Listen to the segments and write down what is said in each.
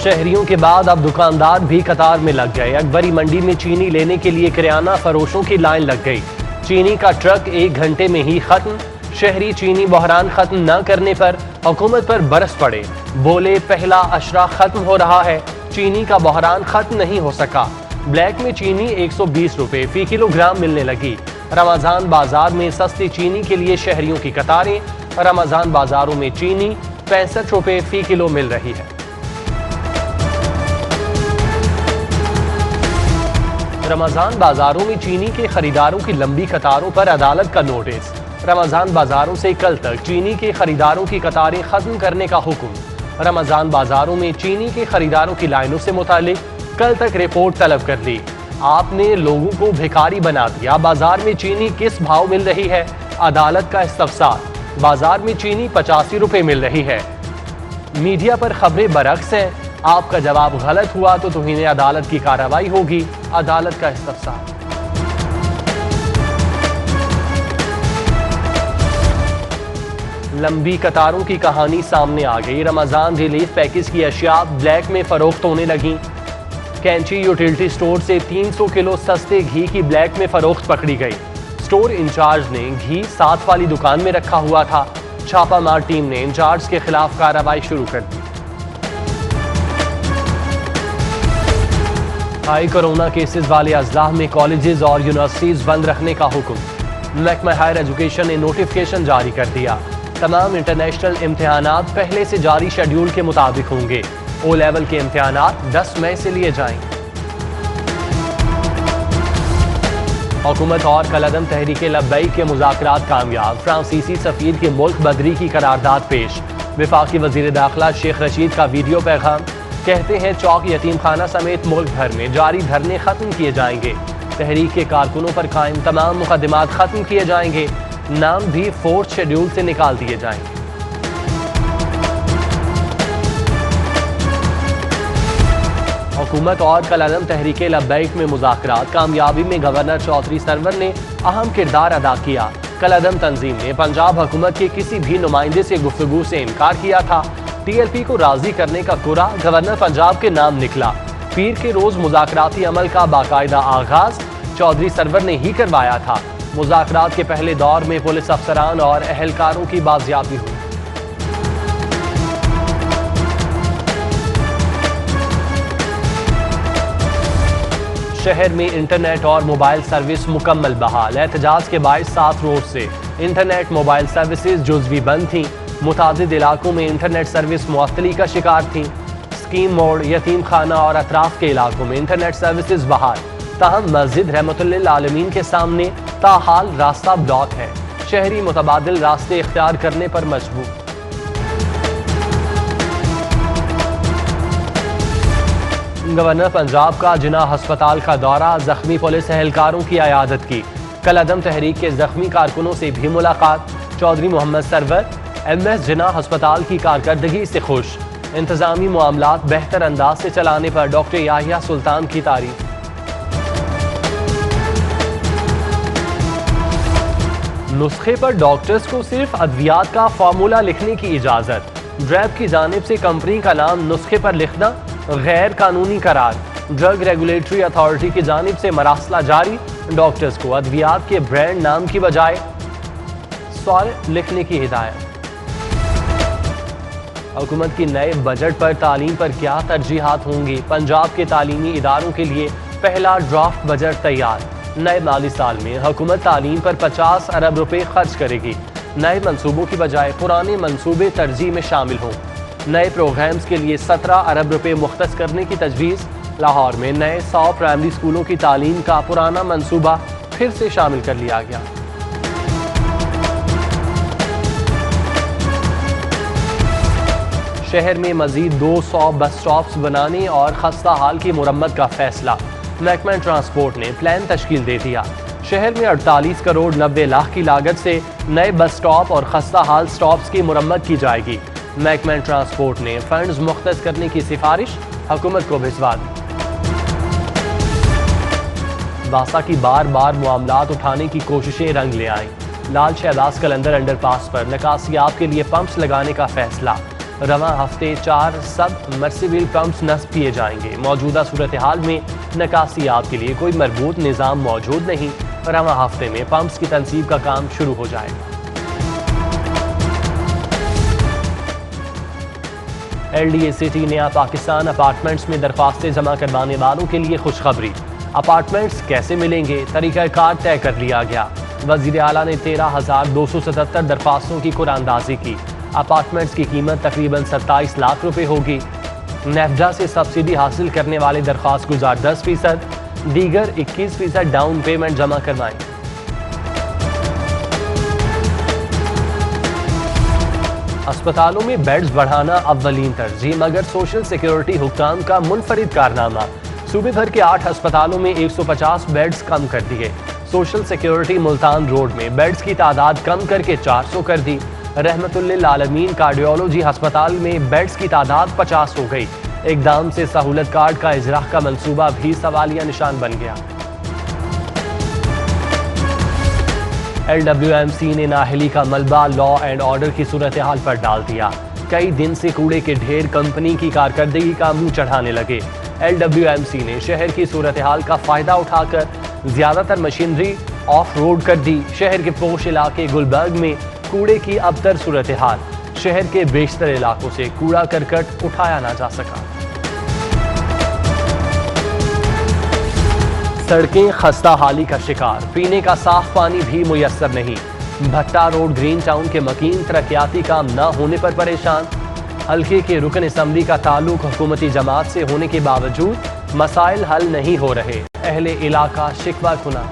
شہریوں کے بعد اب دکاندار بھی قطار میں لگ گئے۔ اکبری منڈی میں چینی لینے کے لیے کریانہ فروشوں کی لائن لگ گئی۔ چینی کا ٹرک 1 گھنٹے میں ہی ختم۔ شہری چینی بحران ختم نہ کرنے پر حکومت پر برس پڑے، بولے پہلا اشرا ختم ہو رہا ہے، چینی کا بحران ختم نہیں ہو سکا۔ بلیک میں چینی 120 روپے فی کلو گرام ملنے لگی۔ رمضان بازار میں سستی چینی کے لیے شہریوں کی قطاریں۔ رمضان بازاروں میں چینی 65 روپے فی کلو مل رہی ہے۔ رمضان بازاروں میں چینی کے خریداروں کی لمبی قطاروں پر عدالت کا نوٹس۔ رمضان بازاروں سے کل تک چینی کے خریداروں کی قطاریں ختم کرنے کا حکم۔ رمضان بازاروں میں چینی کے خریداروں کی لائنوں سے متعلق کل تک رپورٹ طلب کر لی۔ آپ نے لوگوں کو بھکاری بنا دیا، بازار میں چینی کس بھاؤ مل رہی ہے؟ عدالت کا استفسار۔ بازار میں چینی 85 روپے مل رہی ہے۔ میڈیا پر خبریں برعکس ہیں، آپ کا جواب غلط ہوا تو توہین عدالت کی کارروائی ہوگی، عدالت کا استفسار۔ لمبی قطاروں کی کہانی سامنے آ گئی۔ رمضان ریلیف پیکج کی اشیاء بلیک میں فروخت ہونے لگیں۔ کینچی یوٹیلٹی سٹور سے 300 کلو سستے گھی کی بلیک میں فروخت پکڑی گئی۔ سٹور انچارج نے گھی 7 والی دکان میں رکھا ہوا تھا۔ چھاپہ مار ٹیم نے انچارج کے خلاف کارروائی شروع کر دی۔ ہائی کورونا کیسز والے اضلاع میں کالجز اور یونیورسٹیز بند رکھنے کا حکم۔ محکمہ ہائر ایجوکیشن نے نوٹیفکیشن جاری کر دیا۔ تمام انٹرنیشنل امتحانات پہلے سے جاری شیڈیول کے مطابق ہوں گے۔ او لیول کے امتحانات 10 مئی سے لیے جائیں گے۔ حکومت اور کالعدم تحریک لبیک کے مذاکرات کامیاب، فرانسیسی سفیر کی ملک بدری کی قرارداد پیش۔ وفاقی وزیر داخلہ شیخ رشید کا ویڈیو پیغام، کہتے ہیں چوک یتیم خانہ سمیت ملک بھر میں جاری دھرنے ختم کیے جائیں گے، تحریک کے کارکنوں پر قائم تمام مقدمات ختم کیے جائیں گے، نام بھی 4تھ شیڈیول سے نکال دیے جائیں گے۔ حکومت اور کالعدم تحریک لبیک میں مذاکرات کامیابی میں گورنر چودھری سرور نے اہم کردار ادا کیا۔ کالعدم تنظیم نے پنجاب حکومت کے کسی بھی نمائندے سے گفتگو سے انکار کیا تھا۔ ٹی ایل پی کو راضی کرنے کا کرا گورنر پنجاب کے نام نکلا۔ پیر کے روز مذاکراتی عمل کا باقاعدہ آغاز چودھری سرور نے ہی کروایا تھا۔ مذاکرات کے پہلے دور میں پولیس افسران اور اہلکاروں کی بازیابی ہوئی۔ شہر میں انٹرنیٹ اور موبائل سروس مکمل بحال۔ احتجاج کے باعث 7 روز سے انٹرنیٹ موبائل سروسز جزوی بند تھیں۔ متعدد علاقوں میں انٹرنیٹ سروس معطلی کا شکار تھیں۔ اسکیم موڑ، یتیم خانہ اور اطراف کے علاقوں میں انٹرنیٹ سروسز بحال، تاہم مسجد رحمت للعالمین کے سامنے تاحال راستہ بلاک ہے۔ شہری متبادل راستے اختیار کرنے پر مجبور۔ گورنر پنجاب کا جناح ہسپتال کا دورہ، زخمی پولیس اہلکاروں کی عیادت کی۔ کالعدم تحریک کے زخمی کارکنوں سے بھی ملاقات۔ چودھری محمد سرور ایم ایس جناح ہسپتال کی کارکردگی سے خوش، انتظامی معاملات بہتر انداز سے چلانے پر ڈاکٹر یحییٰ سلطان کی تعریف۔ نسخے پر ڈاکٹرز کو صرف ادویات کا فارمولہ لکھنے کی اجازت۔ ڈریب کی جانب سے کمپنی کا نام نسخے پر لکھنا غیر قانونی قرار۔ ڈرگ ریگولیٹری اتھارٹی کی جانب سے مراسلہ جاری، ڈاکٹرز کو ادویات کے برانڈ نام کی بجائے سوال لکھنے کی ہدایت۔ حکومت کی نئے بجٹ پر تعلیم پر کیا ترجیحات ہوں گی؟ پنجاب کے تعلیمی اداروں کے لیے پہلا ڈرافٹ بجٹ تیار۔ نئے مالی سال میں حکومت تعلیم پر 50 ارب روپے خرچ کرے گی۔ نئے منصوبوں کی بجائے پرانے منصوبے ترجیح میں شامل ہوں۔ نئے پروگرامز کے لیے 17 ارب روپے مختص کرنے کی تجویز۔ لاہور میں نئے 100 پرائمری اسکولوں کی تعلیم کا پرانا منصوبہ پھر سے شامل کر لیا گیا۔ شہر میں مزید 200 بس سٹاپس بنانے اور خستہ حال کی مرمت کا فیصلہ۔ محکمہ ٹرانسپورٹ نے پلان تشکیل دے دیا۔ شہر میں 48 کروڑ 90 لاکھ کی لاگت سے نئے بس سٹاپ اور خستہ حال سٹاپس کی مرمت کی جائے گی۔ محکمہ ٹرانسپورٹ نے فنڈز مختص کرنے کی سفارش حکومت کو بھجوا دی۔ باسا کی بار بار معاملات اٹھانے کی کوششیں رنگ لے آئیں۔ لال شہباز قلندر انڈر پاس پر نکاسیاب کے لیے پمپس لگانے کا فیصلہ۔ رواں ہفتے 4 سب مرسیبل پمپس نصب کیے جائیں گے۔ موجودہ صورتحال میں نکاسیات کے لیے کوئی مربوط نظام موجود نہیں۔ رواں ہفتے میں پمپس کی تنصیب کا کام شروع ہو جائے گا۔ ایل ڈی اے سٹی نیا پاکستان اپارٹمنٹس میں درخواستیں جمع کروانے والوں کے لیے خوشخبری۔ اپارٹمنٹس کیسے ملیں گے، طریقہ کار طے کر لیا گیا۔ وزیر اعلیٰ نے 13,277 درخواستوں کی قرعہ اندازی کی۔ اپارٹمنٹس کی قیمت تقریباً 27 لاکھ روپے ہوگی۔ نیفڈا سے سبسڈی حاصل کرنے والے درخواست گزار 10%، دیگر 21% ڈاؤن پیمنٹ جمع کروائیں۔ ہسپتالوں میں بیڈز بڑھانا اولین ترجیح، مگر سوشل سیکیورٹی حکام کا منفرد کارنامہ۔ صوبے بھر کے 8 ہسپتالوں میں 150 بیڈز کم کر دیے۔ سوشل سیکیورٹی ملتان روڈ میں بیڈز کی تعداد کم کر کے 400 کر دی۔ رحمت للعالمین کارڈیولوجی ہسپتال میں بیڈز کی تعداد 50 ہو گئی۔ اقدام سے سہولت کارڈ کا اجراء کا منصوبہ بھی سوالیہ نشان بن گیا۔ ایل ڈبلیو ایم سی نے نااہلی کا ملبہ لا اینڈ آرڈر کی صورتحال پر ڈال دیا۔ کئی دن سے کوڑے کے ڈھیر کمپنی کی کارکردگی کا منہ چڑھانے لگے۔ ایل ڈبلیو ایم سی نے شہر کی صورتحال کا فائدہ اٹھا کر زیادہ تر مشینری آف روڈ کر دی۔ شہر کے پوش علاقے گلبرگ میں کوڑے کی ابتر صورتحال، شہر کے بیشتر علاقوں سے کوڑا کرکٹ اٹھایا نہ جا سکا۔ سڑکیں خستہ حالی کا شکار، پینے کا صاف پانی بھی میسر نہیں۔ بھٹا روڈ گرین ٹاؤن کے مکین ترقیاتی کام نہ ہونے پر پریشان۔ حلقے کے رکن اسمبلی کا تعلق حکومتی جماعت سے ہونے کے باوجود مسائل حل نہیں ہو رہے، اہل علاقہ شکوہ کناں۔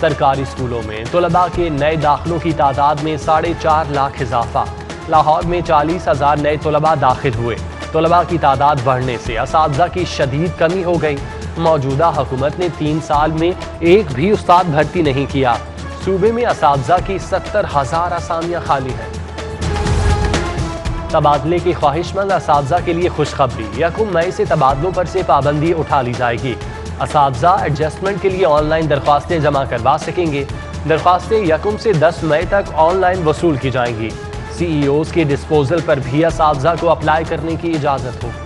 سرکاری اسکولوں میں طلباء کے نئے داخلوں کی تعداد میں 4.5 لاکھ اضافہ۔ لاہور میں 40,000 نئے طلباء داخل ہوئے۔ طلباء کی تعداد بڑھنے سے اساتذہ کی شدید کمی ہو گئی۔ موجودہ حکومت نے 3 سال میں ایک بھی استاد بھرتی نہیں کیا۔ صوبے میں اساتذہ کی 70,000 اسامیاں خالی ہیں۔ تبادلے کی خواہش مند اساتذہ کے لیے خوشخبری، 1 مئی سے تبادلوں پر سے پابندی اٹھا لی جائے گی۔ اساتذہ ایڈجسٹمنٹ کے لیے آن لائن درخواستیں جمع کروا سکیں گے۔ درخواستیں 1 سے 10 مئی تک آن لائن وصول کی جائیں گی۔ سی ای اوز کے ڈسپوزل پر بھی اساتذہ کو اپلائی کرنے کی اجازت ہوگی۔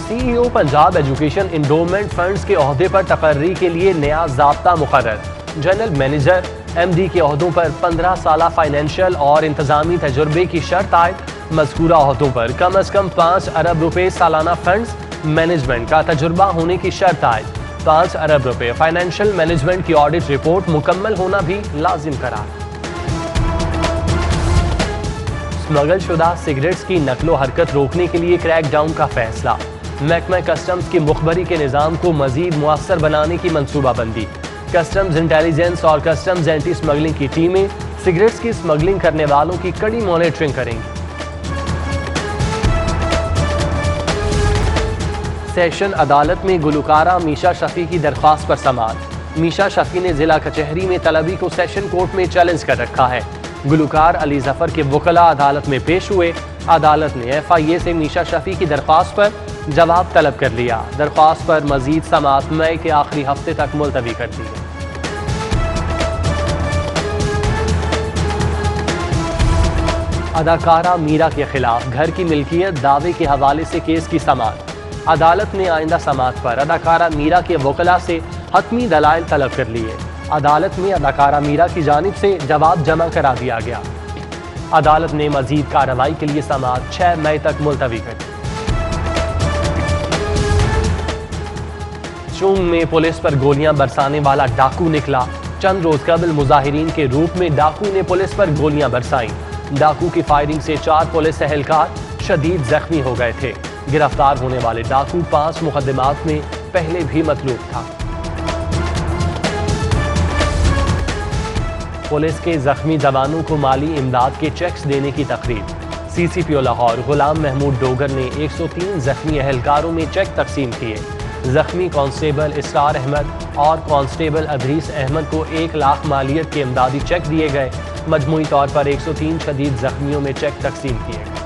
سی ای او پنجاب ایجوکیشن انڈومنٹ فنڈز کے عہدے پر تقرری کے لیے نیا ضابطہ مقرر۔ جنرل مینیجر، ایم ڈی کے عہدوں پر 15 سالہ فائنینشیل اور انتظامی تجربے کی شرط عائد۔ مذکورہ عہدوں پر کم از کم 5 ارب روپے سالانہ فنڈز مینجمنٹ کا تجربہ ہونے کی شرط عائد۔ 5 ارب روپے فائنینشیل مینجمنٹ کی آڈٹ رپورٹ مکمل ہونا بھی لازم قرار۔ اسمگل شدہ سگریٹس کی نقل و حرکت روکنے کے لیے کریک ڈاؤن کا فیصلہ۔ محکمہ کسٹمز کی مخبری کے نظام کو مزید مؤثر بنانے کی منصوبہ بندی۔ کسٹمز انٹیلیجنس اور کسٹمز اینٹی اسمگلنگ کی ٹیمیں سگریٹس کی اسمگلنگ کرنے والوں کی کڑی مانیٹرنگ کریں گی۔ سیشن عدالت میں گلوکارہ میشا شفیع کی درخواست پر سماعت۔ میشا شفیع نے ضلع کچہری میں طلبی کو سیشن کورٹ میں چیلنج کر رکھا ہے۔ گلوکار علی ظفر کے وکلاء عدالت میں پیش ہوئے۔ عدالت نے ایف آئی اے سے میشا شفیع کی درخواست پر جواب طلب کر لیا۔ درخواست پر مزید سماعت مئی کے آخری ہفتے تک ملتوی کر دی ہے۔ اداکارہ میرا کے خلاف گھر کی ملکیت دعوے کے حوالے سے کیس کی سماعت۔ عدالت نے آئندہ سماعت پر اداکارہ میرا کے وکلاء سے حتمی دلائل طلب کر لیے۔ عدالت میں اداکارہ میرا کی جانب سے جواب جمع کرا دیا گیا۔ عدالت نے مزید کارروائی کے لیے سماعت 6 مئی تک ملتوی کر دی۔ چونگ میں پولیس پر گولیاں برسانے والا ڈاکو نکلا۔ چند روز قبل مظاہرین کے روپ میں ڈاکو نے پولیس پر گولیاں برسائیں۔ ڈاکو کی فائرنگ سے 4 پولیس اہلکار شدید زخمی ہو گئے تھے۔ گرفتار ہونے والے ڈاکو 5 مقدمات میں پہلے بھی مطلوب تھا۔ پولیس کے زخمی جوانوں کو مالی امداد کے چیکس دینے کی تقریب۔ سی سی پی او لاہور غلام محمود ڈوگر نے 103 زخمی اہلکاروں میں چیک تقسیم کیے۔ زخمی کانسٹیبل اسرار احمد اور کانسٹیبل ادریس احمد کو 1 لاکھ مالیت کے امدادی چیک دیے گئے۔ مجموعی طور پر 103 شدید زخمیوں میں چیک تقسیم کیے گئے۔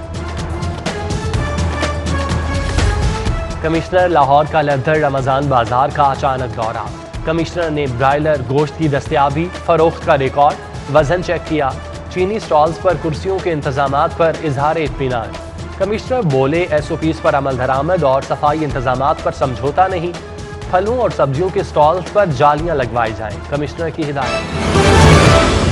کمشنر لاہور کا لدھر رمضان بازار کا اچانک دورہ۔ کمشنر نے برائلر گوشت کی دستیابی فروخت کا ریکارڈ وزن چیک کیا۔ چینی سٹالز پر کرسیوں کے انتظامات پر اظہار اطمینان۔ کمشنر بولے ایس او پیز پر عمل درآمد اور صفائی انتظامات پر سمجھوتا نہیں۔ پھلوں اور سبزیوں کے سٹالز پر جالیاں لگوائی جائیں، کمشنر کی ہدایت۔